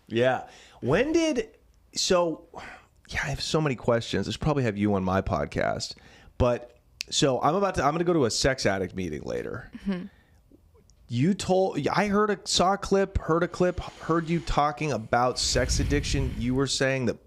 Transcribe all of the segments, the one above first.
Yeah. I have so many questions. I should probably have you on my podcast. But so I'm going to go to a sex addict meeting later. Mm-hmm. Saw a clip, heard you talking about sex addiction. You were saying that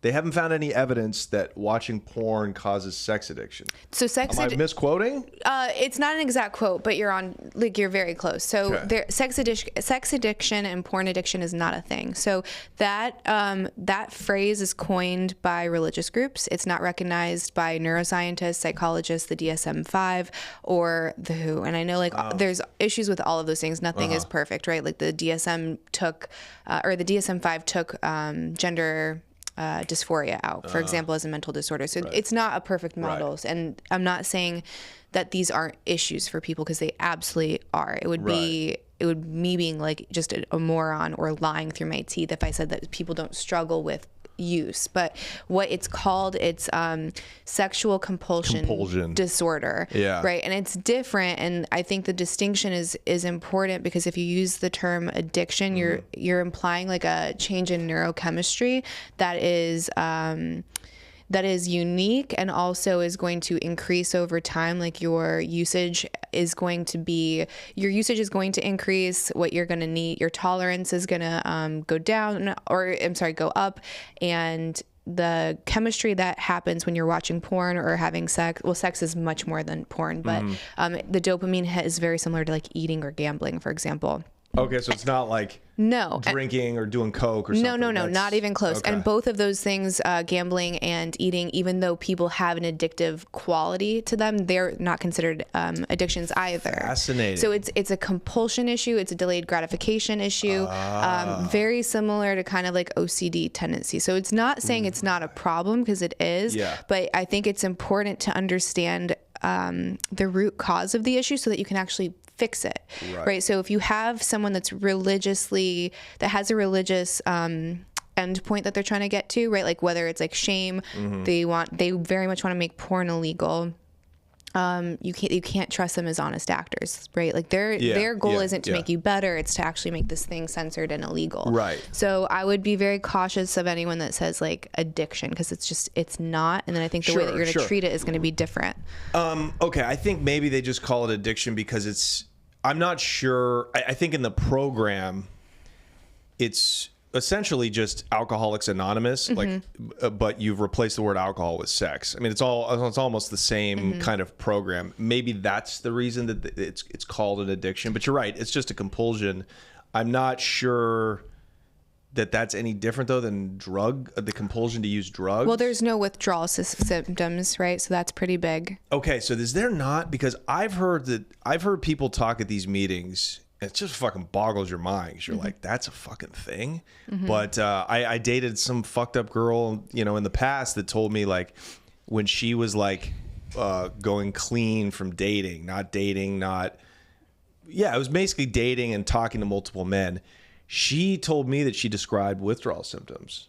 they haven't found any evidence that watching porn causes sex addiction. So Am I misquoting? It's not an exact quote, but you're very close. So okay. sex addiction and porn addiction is not a thing. So that phrase is coined by religious groups. It's not recognized by neuroscientists, psychologists, the DSM-5, or the WHO. And I know there's issues with all of those things. Nothing is perfect, right? Like the DSM took, or the DSM-5 took gender dysphoria out, for example, as a mental disorder. So it's not a perfect model. Right. And I'm not saying that these aren't issues for people, because they absolutely are. It would be me being like just a moron or lying through my teeth if I said that people don't struggle with use. But what it's called, it's sexual compulsion disorder. Yeah. Right. And it's different. And I think the distinction is important, because if you use the term addiction, you're implying like a change in neurochemistry that is unique and also is going to increase over time. Like your usage is going to increase, what you're going to need, your tolerance is going to go up, and the chemistry that happens when you're watching porn or having sex, well, sex is much more than porn, but the dopamine is very similar to like eating or gambling, for example. Okay, so it's not like drinking or doing coke or something. No, not even close. Okay. And both of those things, gambling and eating, even though people have an addictive quality to them, they're not considered addictions either. Fascinating. So it's a compulsion issue. It's a delayed gratification issue. Very similar to kind of like OCD tendency. So it's not saying it's not a problem, because it is. Yeah. But I think it's important to understand the root cause of the issue so that you can actually fix it, right? So if you have someone that has a religious end point that they're trying to get to, right? Like whether it's like shame, they very much want to make porn illegal. You can't trust them as honest actors, right? Like their goal isn't to make you better; it's to actually make this thing censored and illegal. Right. So I would be very cautious of anyone that says like addiction, because it's not. And then I think the way that you're going to treat it is going to be different. Okay, I think maybe they just call it addiction because I'm not sure. I think in the program, it's essentially just Alcoholics Anonymous, but you've replaced the word alcohol with sex. I mean, it's almost the same kind of program. Maybe that's the reason that it's called an addiction. But you're right, it's just a compulsion. I'm not sure that that's any different though than the compulsion to use drugs. Well, there's no withdrawal symptoms, right? So that's pretty big. Okay, so is there not? Because I've heard people talk at these meetings. It just fucking boggles your mind, because you're like, that's a fucking thing. But I dated some fucked up girl, in the past, that told me like when she was like going clean from dating, it was basically dating and talking to multiple men. She told me that she described withdrawal symptoms.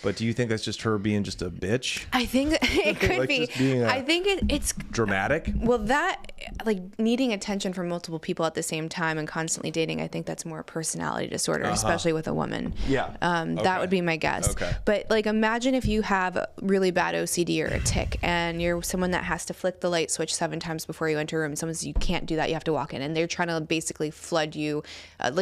But do you think that's just her being just a bitch? I think it could like be. I think it's dramatic. Well, that like needing attention from multiple people at the same time and constantly dating, I think that's more a personality disorder, especially with a woman. Yeah. That would be my guess. Okay. But like, imagine if you have really bad OCD or a tic, and you're someone that has to flick the light switch 7 times before you enter a room. Someone says you can't do that, you have to walk in, and they're trying to basically flood you,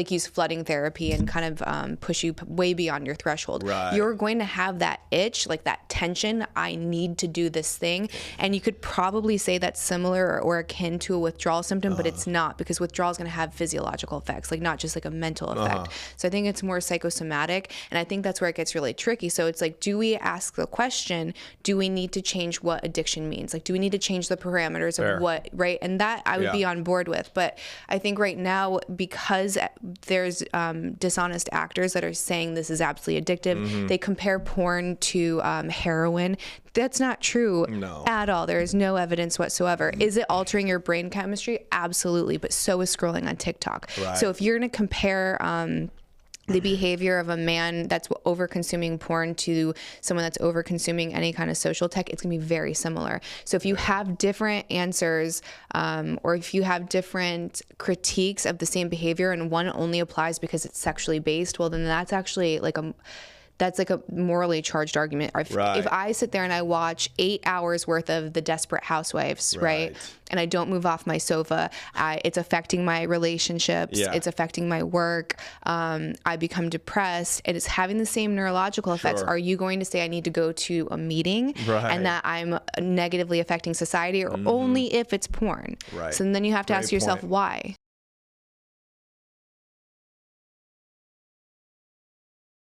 use flooding therapy and kind of push you way beyond your threshold. Right. You're going to have that itch, like that tension, I need to do this thing. And you could probably say that's similar or akin to a withdrawal symptom, but it's not, because withdrawal is going to have physiological effects, like not just like a mental effect. So I think it's more psychosomatic, and I think that's where it gets really tricky. So it's like, do we ask the question, do we need to change what addiction means? Like, do we need to change the parameters of what, right? And that I would be on board with. But I think right now, because there's dishonest actors that are saying this is absolutely addictive, they compare porn to heroin. That's not true at all. There is no evidence whatsoever. Is it altering your brain chemistry? Absolutely. But so is scrolling on TikTok. Right. So if you're going to compare the behavior of a man that's over consuming porn to someone that's over consuming any kind of social tech, it's gonna be very similar. So if you have different answers, or if you have different critiques of the same behavior and one only applies because it's sexually based, well, then that's actually like a morally charged argument. If I sit there and I watch 8 hours worth of The Desperate Housewives, right? And I don't move off my sofa, it's affecting my relationships, it's affecting my work, I become depressed, it is having the same neurological effects. Are you going to say I need to go to a meeting and that I'm negatively affecting society, or only if it's porn? So then you have to ask yourself why?